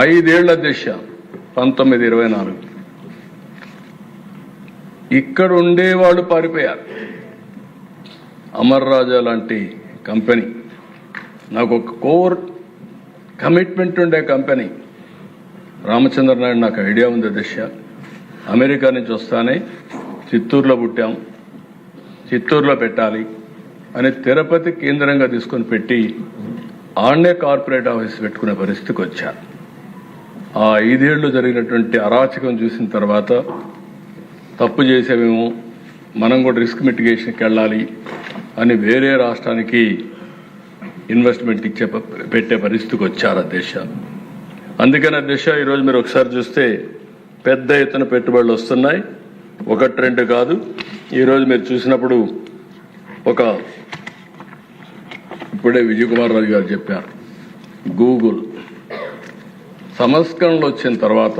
5 ఏళ్ల దిశ 1924 ఇక్కడ ఉండేవాళ్ళు పారిపోయారు. అమర్ రాజా లాంటి కంపెనీ, నాకు ఒక కోర్ కమిట్మెంట్ ఉండే కంపెనీ. రామచంద్ర నాయుడు నాకు ఐడియా ఉంది. దిశ అమెరికా నుంచి వస్తానే చిత్తూరులో పుట్టాం, చిత్తూరులో పెట్టాలి అని తిరుపతి కేంద్రంగా తీసుకొని పెట్టి ఆడనే కార్పొరేట్ ఆఫీస్ పెట్టుకునే పరిస్థితికి వచ్చారు. ఆ 5 ఏళ్ళు జరిగినటువంటి అరాచకం చూసిన తర్వాత తప్పు చేసేమేమో, మనం కూడా రిస్క్ మిటిగేషన్కి వెళ్ళాలి అని వేరే రాష్ట్రానికి ఇన్వెస్ట్మెంట్ పెట్టే పరిస్థితికి వచ్చారు అధ్యక్ష. అందుకని అధ్యక్ష ఈరోజు మీరు ఒకసారి చూస్తే పెద్ద ఎత్తున పెట్టుబడులు వస్తున్నాయి. 1-2 కాదు. ఈరోజు మీరు చూసినప్పుడు ఇప్పుడే విజయ్ కుమార్ రాజు గారు చెప్పారు, గూగుల్ సంస్కరణలు వచ్చిన తర్వాత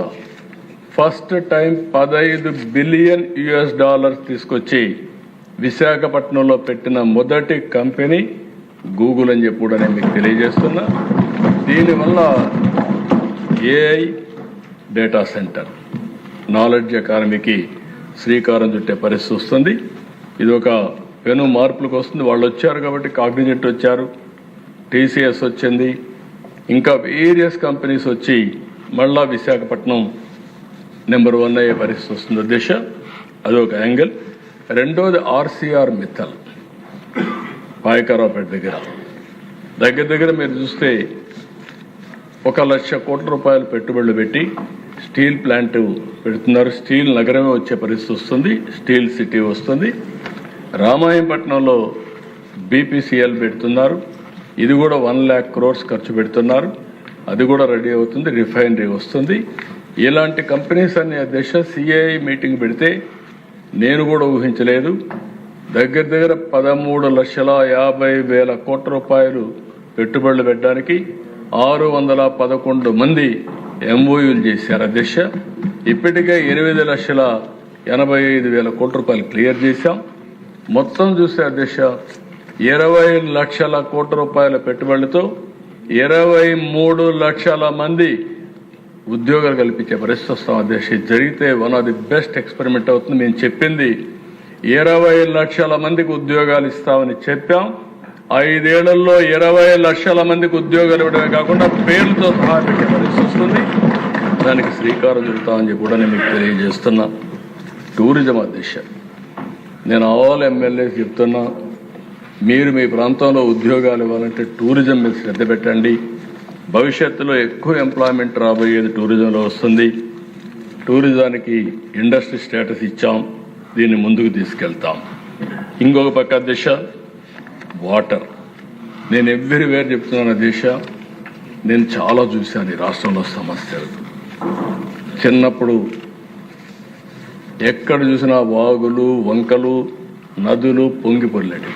ఫస్ట్ టైం $15 బిలియన్ తీసుకొచ్చి విశాఖపట్నంలో పెట్టిన మొదటి కంపెనీ గూగుల్ అని చెప్పి కూడా నేను మీకు తెలియజేస్తున్నా. దీనివల్ల ఏఐ డేటా సెంటర్, నాలెడ్జ్ ఎకానమీకి శ్రీకారం చుట్టే పరిస్థితి వస్తుంది. ఇది ఒక పెను మార్పులకు వస్తుంది. వాళ్ళు వచ్చారు కాబట్టి కాగ్నిజెంట్ వచ్చారు, టీసీఎస్ వచ్చింది, ఇంకా వేరియస్ కంపెనీస్ వచ్చి మళ్ళా విశాఖపట్నం నెంబర్ 1 అయ్యే పరిస్థితి వస్తుంది దిశ. అదొక యాంగిల్. రెండోది ఆర్సీఆర్ మిత్తల్ పాయకరావుపేట దగ్గర మీరు చూస్తే 1,00,000 కోట్ల రూపాయలు పెట్టుబడులు పెట్టి స్టీల్ ప్లాంట్ పెడుతున్నారు. స్టీల్ నగరమే వచ్చే పరిస్థితి వస్తుంది, స్టీల్ సిటీ వస్తుంది. రామాయంపట్నంలో బీపీసీఎల్ పెడుతున్నారు, ఇది కూడా 1,00,000 crores ఖర్చు పెడుతున్నారు, అది కూడా రెడీ అవుతుంది, రిఫైనరీ వస్తుంది. ఇలాంటి కంపెనీస్ అన్ని అధ్యక్ష సిఐఐ మీటింగ్ పెడితే నేను కూడా ఊహించలేదు. దగ్గర 13,50,000 కోట్ల రూపాయలు పెట్టుబడులు పెట్టడానికి 611 మంది ఎంఓయూలు చేశారు అధ్యక్ష. ఇప్పటికే 8,85,000 కోట్ల రూపాయలు క్లియర్ చేశాం. మొత్తం చూస్తే అధ్యక్ష 20 లక్షల కోట్ల రూపాయల పెట్టుబడులతో 23 లక్షల మంది ఉద్యోగాలు కల్పించే పరిస్థితి వస్తాం అధ్యక్ష. జరిగితే one of the best experiment అవుతుంది. మేము చెప్పింది 20 లక్షల మందికి ఉద్యోగాలు ఇస్తామని చెప్పాం. 5 ఏళ్లలో 20 లక్షల మందికి ఉద్యోగాలు ఇవ్వడమే కాకుండా పేర్లతో సహా పెట్టే పరిస్థితి వస్తుంది. దానికి శ్రీకారం చుడతామని చెప్పి కూడా నేను మీకు తెలియజేస్తున్నా. టూరిజం అధ్యక్ష, నేను ఆల్ ఎమ్మెల్యేస్ చెప్తున్నా, మీరు మీ ప్రాంతంలో ఉద్యోగాలు ఇవ్వాలంటే టూరిజం మీద శ్రద్ధ పెట్టండి. భవిష్యత్తులో ఎక్కువ ఎంప్లాయ్మెంట్ రాబోయేది టూరిజంలో వస్తుంది. టూరిజానికి ఇండస్ట్రీ స్టేటస్ ఇచ్చాం, దీన్ని ముందుకు తీసుకెళ్తాం. ఇంకొక పక్క అధ్యక్ష వాటర్, నేను ఎవ్రీవేర్ చెప్తున్నాను అధ్యక్ష, నేను చాలా చూశాను ఈ రాష్ట్రంలో సమస్యలు. చిన్నప్పుడు ఎక్కడ చూసినా వాగులు, వంకలు, నదులు పొంగి పొర్లేటి.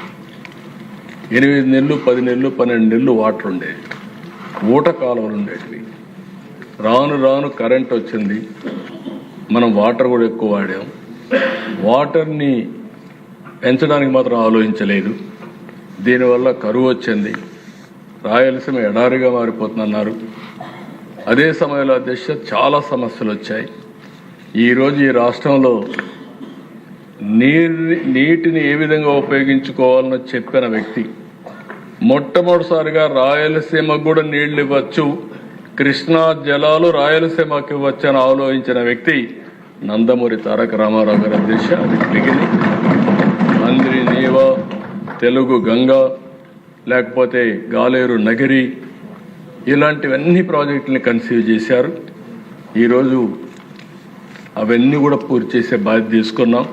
8 నెలలు, 10 నెలలు, 12 నెలలు వాటర్ ఉండేవి, ఊట కాలువలు ఉండేటివి. రాను రాను కరెంట్ వచ్చింది, మనం వాటర్ కూడా ఎక్కువ వాడాం. వాటర్ని పెంచడానికి మాత్రం ఆలోచించలేదు. దీనివల్ల కరువు వచ్చింది, రాయలసీమ ఎడారిగా మారిపోతుందన్నారు. అదే సమయంలో అధ్యక్ష చాలా సమస్యలు వచ్చాయి. ఈరోజు ఈ రాష్ట్రంలో నీటిని ఏ విధంగా ఉపయోగించుకోవాలని చెప్పిన వ్యక్తి, మొట్టమొదటిసారిగా రాయలసీమకు కూడా నీళ్లు ఇవ్వచ్చు, కృష్ణా జలాలు రాయలసీమకు ఇవ్వచ్చు అని ఆలోచించిన వ్యక్తి నందమూరి తారక రామారావు గారి అధ్యక్ష. మిగిలి మంద్రి నీవా, తెలుగు గంగా, లేకపోతే గాలేరు నగరి, ఇలాంటివన్నీ ప్రాజెక్టుని కన్సీవ్ చేశారు. ఈరోజు అవన్నీ కూడా పూర్తి చేసే బాధ్యత తీసుకున్నాం.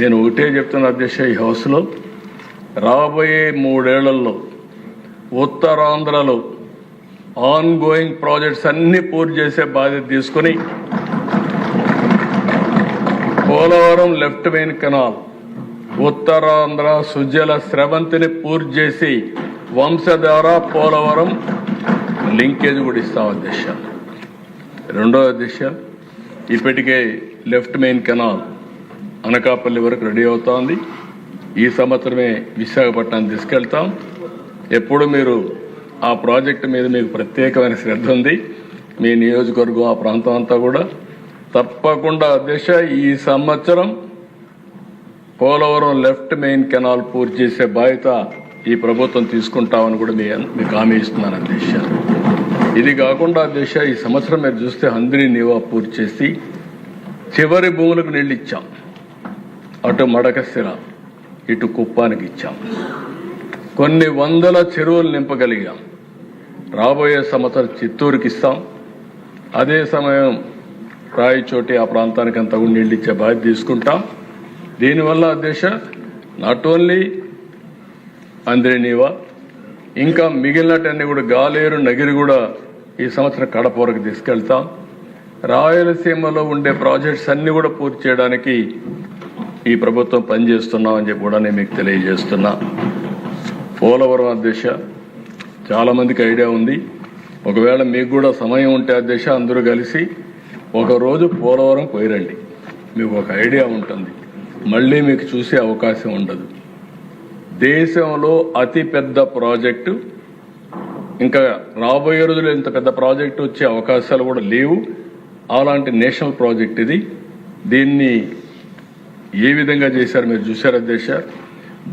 నేను ఒకటే చెప్తున్నా అధ్యక్ష, ఈ హౌస్లో రాబోయే 3 ఏళ్లలో ఉత్తరాంధ్రలో ఆన్ గోయింగ్ ప్రాజెక్ట్స్ అన్ని పూర్తి చేసే బాధ్యత తీసుకుని Polavaram left main canal, Uttarandhra Sujala స్రవంతిని పూర్తి చేసి వంశధార పోలవరం లింకేజ్ కూడా ఇస్తాం అధ్యక్ష. రెండో అధ్యక్ష, ఇప్పటికే లెఫ్ట్ మెయిన్ కెనాల్ అనకాపల్లి వరకు రెడీ అవుతోంది. ఈ సంవత్సరమే విశాఖపట్నాన్ని తీసుకెళ్తాం. ఎప్పుడు మీరు ఆ ప్రాజెక్టు మీద మీకు ప్రత్యేకమైన శ్రద్ధ ఉంది. మీ నియోజకవర్గం ఆ ప్రాంతం అంతా కూడా తప్పకుండా అధ్యక్ష ఈ సంవత్సరం పోలవరం లెఫ్ట్ మెయిన్ కెనాల్ పూర్తి చేసే బాధ్యత ఈ ప్రభుత్వం తీసుకుంటామని కూడా మీకు హామీ ఇస్తున్నాను అధ్యక్ష. ఇది కాకుండా అధ్యక్ష ఈ సంవత్సరం మీరు చూస్తే హంద్రీ నీవా పూర్తి చేసి చివరి భూములకు నీళ్ళు ఇచ్చాం. అటు మడకశిర ఇటు కుప్పానికి ఇచ్చాం. కొన్ని వందల చెరువులు నింపగలిగాం. రాబోయే సంవత్సరం చిత్తూరుకి ఇస్తాం. అదే సమయం రాయచోటి ఆ ప్రాంతానికి అంతా కూడా నీళ్ళు ఇచ్చే బాధ్యత తీసుకుంటాం. దీనివల్ల అధ్యక్ష నాట్ ఓన్లీ అంద్రేనీవా ఇంకా మిగిలినటన్నీ కూడా గాలేరు నగిరి కూడా ఈ సంవత్సరం కడప వరకు తీసుకెళ్తాం. రాయలసీమలో ఉండే ప్రాజెక్ట్స్ అన్ని కూడా పూర్తి చేయడానికి ఈ ప్రభుత్వం పనిచేస్తున్నామని చెప్పి కూడా నేను మీకు తెలియజేస్తున్నా. పోలవరం అధ్యక్ష చాలా మందికి ఐడియా ఉంది. ఒకవేళ మీకు కూడా సమయం ఉంటే అధ్యక్ష అందరూ కలిసి ఒకరోజు పోలవరం పోయిరండి. మీకు ఒక ఐడియా ఉంటుంది. మళ్ళీ మీకు చూసే అవకాశం ఉండదు. దేశంలో అతి పెద్ద ప్రాజెక్టు, ఇంకా రాబోయే రోజులు ఇంత పెద్ద ప్రాజెక్టు వచ్చే అవకాశాలు కూడా లేవు. అలాంటి నేషనల్ ప్రాజెక్ట్ ఇది. దీన్ని ఏ విధంగా చేశారు మీరు చూశారు అధ్యక్ష.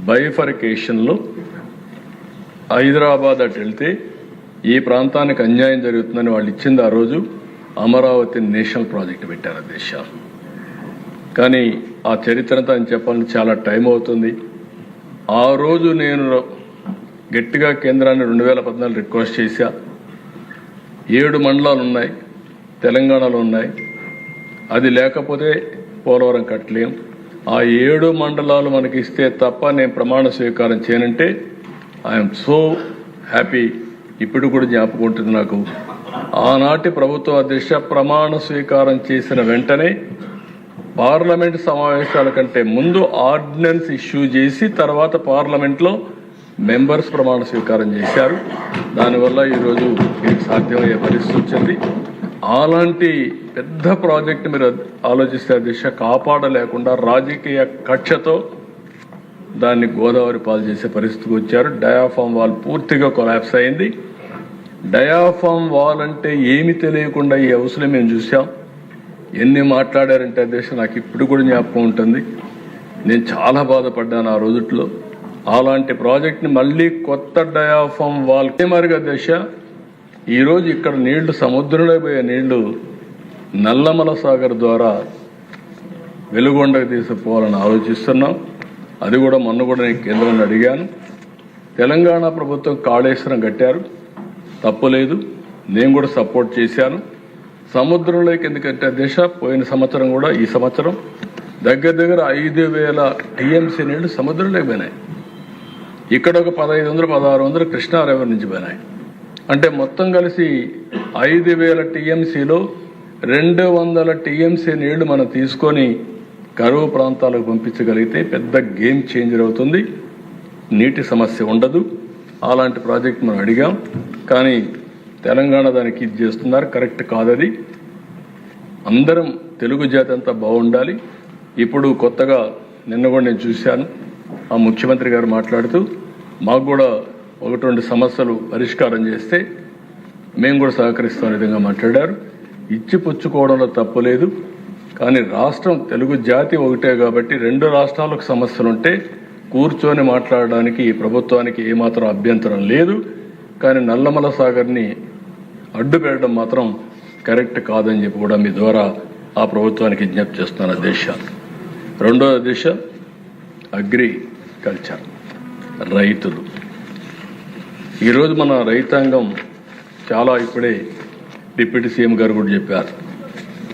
బైఫర్కేషన్లో హైదరాబాద్ అటు వెళ్తే ఈ ప్రాంతానికి అన్యాయం జరుగుతుందని వాళ్ళు ఇచ్చింది. ఆ రోజు అమరావతి నేషనల్ ప్రాజెక్ట్ పెట్టారు అధ్యక్ష. కానీ ఆ చరిత్రతో అని చెప్పాలని చాలా టైం అవుతుంది. ఆ రోజు నేను గట్టిగా కేంద్రాన్ని 2014 రిక్వెస్ట్ చేశా. 7 మండలాలు ఉన్నాయి, తెలంగాణలో ఉన్నాయి. అది లేకపోతే పోలవరం కట్టలేం. ఆ 7 మండలాలు మనకి ఇస్తే తప్ప నేను ప్రమాణ స్వీకారం చేయనంటే ఐఎమ్ సో హ్యాపీ. ఇప్పుడు కూడా జ్ఞాపకం ఉంటుంది నాకు. ఆనాటి ప్రభుత్వ అధ్యక్ష ప్రమాణ స్వీకారం చేసిన వెంటనే పార్లమెంట్ సమావేశాల కంటే ముందు ఆర్డినెన్స్ ఇష్యూ చేసి తర్వాత పార్లమెంట్లో మెంబర్స్ ప్రమాణ స్వీకారం చేశారు. దానివల్ల ఈరోజు మీకు సాధ్యమయ్యే పరిస్థితి వచ్చింది. అలాంటి పెద్ద ప్రాజెక్టు మీరు ఆలోచిస్తే అధ్యక్ష కాపాడలేకుండా రాజకీయ కక్షతో దాన్ని గోదావరి పాలు చేసే పరిస్థితికి వచ్చారు. డయాఫామ్ వాల్ పూర్తిగా కొలాప్స్ అయింది. డయాఫామ్ వాల్ అంటే ఏమి తెలియకుండా ఈ హౌస్లో మేము చూసాం. ఎన్ని మాట్లాడారంటే అధ్యక్ష నాకు ఇప్పుడు కూడా జ్ఞాపకం ఉంటుంది. నేను చాలా బాధపడ్డాను ఆ రోజుట్లో. అలాంటి ప్రాజెక్ట్ని మళ్ళీ కొత్త డయాఫామ్ వాల్ మరిగా అధ్యక్ష ఈరోజు ఇక్కడ నీళ్లు సముద్రంలో పోయే నీళ్లు నల్లమల సాగర్ ద్వారా వెలుగొండకు తీసుకుపోవాలని ఆలోచిస్తున్నాం. అది కూడా మొన్న కూడా నేను కేంద్రాన్ని అడిగాను. తెలంగాణ ప్రభుత్వం కాళేశ్వరం కట్టారు, తప్పులేదు, నేను కూడా సపోర్ట్ చేశాను. సముద్రంలోకి ఎందుకంటే అధ్యక్ష పోయిన సంవత్సరం కూడా ఈ సంవత్సరం దగ్గర 5,000 టీఎంసీ నీళ్లు సముద్రంలోకి పోయినాయి. ఇక్కడ ఒక 1,500-1,600 కృష్ణా రివర్ నుంచి పోయినాయి. అంటే మొత్తం కలిసి 5,000 టీఎంసీలో 200 టీఎంసీ నీళ్లు మనం తీసుకొని కరువు ప్రాంతాలకు పంపించగలిగితే పెద్ద గేమ్ చేంజర్ అవుతుంది. నీటి సమస్య ఉండదు. అలాంటి ప్రాజెక్ట్ మనం అడిగాం. కానీ తెలంగాణ దానికి ఇది చేస్తున్నారు, కరెక్ట్ కాదది. అందరం తెలుగు జాతి అంతా బాగుండాలి. ఇప్పుడు కొత్తగా నిన్న కూడా నేను చూశాను, ఆ ముఖ్యమంత్రి గారు మాట్లాడుతూ మాకు కూడా 1-2 సమస్యలు పరిష్కారం చేస్తే మేము కూడా సహకరిస్తాం విధంగా మాట్లాడారు. ఇచ్చి పుచ్చుకోవడంలో తప్పు లేదు. కానీ రాష్ట్రం తెలుగు జాతి ఒకటే కాబట్టి 2 రాష్ట్రాలకు సమస్యలుంటే కూర్చొని మాట్లాడడానికి ఈ ప్రభుత్వానికి ఏమాత్రం అభ్యంతరం లేదు. కానీ నల్లమల సాగర్ని అడ్డు పెట్టడం మాత్రం కరెక్ట్ కాదని చెప్పి కూడా మీ ద్వారా ఆ ప్రభుత్వానికి విజ్ఞప్తి చేస్తున్నాను అధ్యక్ష. రెండోది అధ్యక్ష అగ్రికల్చర్, రైతులు. ఈరోజు మన రైతాంగం చాలా ఇప్పుడే డిప్యూటీ సీఎం గారు కూడా చెప్పారు.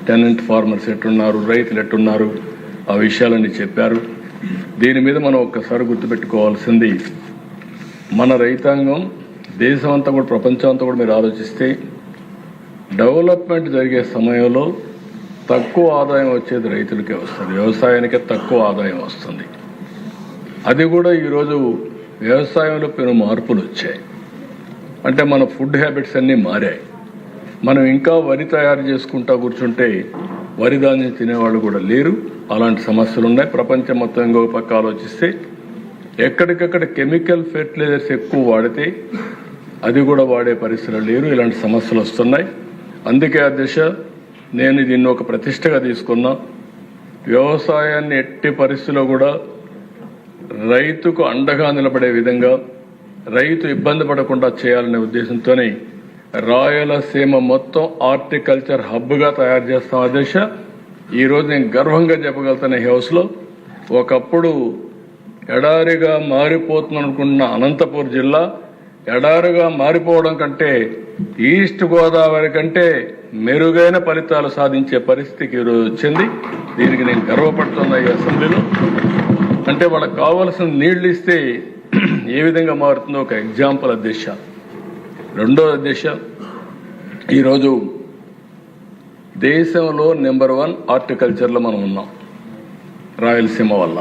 టెనెంట్ ఫార్మర్స్ ఎట్టున్నారు, రైతులు ఎట్టున్నారు, ఆ విషయాలన్నీ చెప్పారు. దీని మీద మనం ఒక్కసారి గుర్తుపెట్టుకోవాల్సింది మన రైతాంగం దేశం అంతా కూడా ప్రపంచం అంతా కూడా మీరు ఆలోచిస్తే డెవలప్మెంట్ జరిగే సమయంలో తక్కువ ఆదాయం వచ్చేది రైతులకే వస్తుంది, వ్యవసాయానికే తక్కువ ఆదాయం వస్తుంది. అది కూడా ఈరోజు వ్యవసాయంలో పెను మార్పులు వచ్చాయి. అంటే మన ఫుడ్ హ్యాబిట్స్ అన్నీ మారాయి. మనం ఇంకా వరి తయారు చేసుకుంటా కూర్చుంటే వరి ధాన్యం తినేవాళ్ళు కూడా లేరు. అలాంటి సమస్యలు ఉన్నాయి. ప్రపంచం మొత్తం ఇంకొక పక్క ఆలోచిస్తే ఎక్కడికక్కడ కెమికల్ ఫెర్టిలైజర్స్ ఎక్కువ వాడితే అది కూడా వాడే పరిస్థితులు లేరు. ఇలాంటి సమస్యలు వస్తున్నాయి. అందుకే అధ్యక్ష నేను దీన్ని ఒక ప్రతిష్టగా తీసుకున్నా. వ్యవసాయాన్ని ఎట్టి పరిస్థితుల్లో కూడా రైతుకు అండగా నిలబడే విధంగా, రైతు ఇబ్బంది పడకుండా చేయాలనే ఉద్దేశంతోనే రాయలసీమ మొత్తం హార్టికల్చర్ హబ్గా తయారు చేస్తాం అధ్యక్ష. ఈరోజు నేను గర్వంగా చెప్పగలుగుతున్న ఈ హౌస్లో ఒకప్పుడు ఎడారిగా మారిపోతుందనుకున్న అనంతపురం జిల్లా ఎడారిగా మారిపోవడం కంటే ఈస్ట్ గోదావరి కంటే మెరుగైన ఫలితాలు సాధించే పరిస్థితికి ఈరోజు వచ్చింది. దీనికి నేను గర్వపడుతున్నా ఈ అసెంబ్లీలో. అంటే వాళ్ళకి కావాల్సిన నీళ్లు ఇస్తే ఏ విధంగా మారుతుందో ఒక ఎగ్జాంపుల్ అధ్యక్ష. రెండో అధ్యక్ష, ఈరోజు దేశంలో నెంబర్ 1 హార్టికల్చర్లో మనం ఉన్నాం రాయలసీమ వల్ల.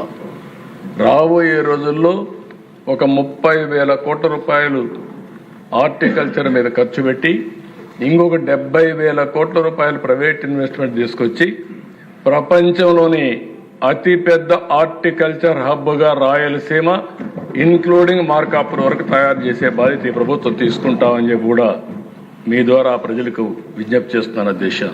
రాబోయే రోజుల్లో ఒక 30,000 కోట్ల రూపాయలు హార్టికల్చర్ మీద ఖర్చు పెట్టి ఇంకొక 70,000 కోట్ల రూపాయలు ప్రైవేట్ ఇన్వెస్ట్మెంట్ తీసుకొచ్చి ప్రపంచంలోని అతిపెద్ద హార్టికల్చర్ హబ్గా రాయలసీమ ఇన్క్లూడింగ్ మార్కాపురం వరకు తయారు చేసే బాధ్యత ఈ ప్రభుత్వం తీసుకుంటామని చెప్పి కూడా మీ ద్వారా ప్రజలకు విజ్ఞప్తి చేస్తున్నాను అధ్యక్ష.